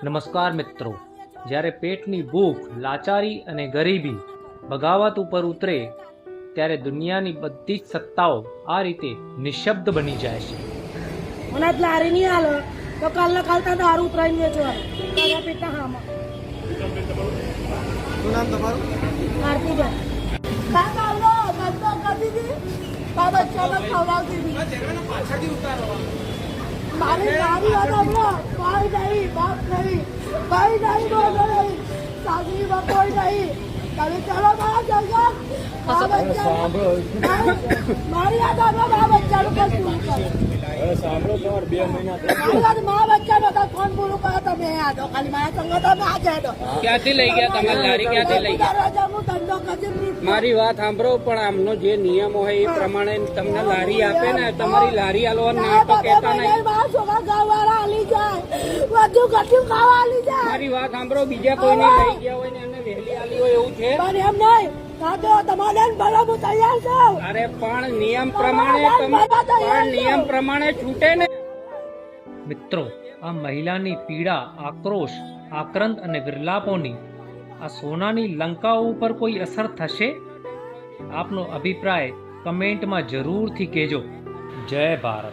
નમસ્કાર મિત્રો, જ્યારે પેટની ભૂખ, લાચારી અને ગરીબી બગાવત ઉપર ઉતરે ત્યારે દુનિયાની બધી જ સત્તાઓ આ રીતે નિશબ્દ બની જાય છે. મને લારી નહીં હાલો તો કાલના કાલતા દારૂ ઉતરાઈને વેચવાનો કાલા પેટના હામાં. શું નામ તમારું? આરતીબેન કાકા આવલો ધંધો કરી દીધી બાબા ચાલો ખવડાવતી હતી. મારી ગાડી હતો કોઈ નહીં, બાપ નહીં, ભાઈ નહીં, બોલો નહીં, સાસરીમાં કોઈ નહીં. તમે ચાલો મારા જંગલ મારી આ દાદા મારા બચ્ચાનું પણ પૂરું કરે. સાંભળો, તમારે 2 મહિના મારા બચ્ચાનો તો કોણ પૂરું કરે? તમે આડો ખાલી મારા સંગ તમે આ જાડો ક્યાંથી લઈ ગયા તમે લારી? ક્યાંથી લઈ ગયા? હું ધંધો કરી મારી વાત સાંભળો, પણ આમનો જે નિયમ હોય એ પ્રમાણે તમને લારી આપે ને. તમારી લારી આલવા ના તો કહેતા નહીં. મારી વાત સાંભળો, બીજા કોઈને લઈ ગયા હોય ને એને વહેલી આલી હોય એવું છે? અરે પણ નિયમ પ્રમાણે છૂટે ને. મિત્રો, આ મહિલાની પીડા, આક્રોશ, આક્રંદ અને વિરલાપોની આ સોનાની લંકાઓ ઉપર કોઈ અસર થશે? આપનો અભિપ્રાય કમેન્ટમાં જરૂરથી કહેજો. જય ભારત.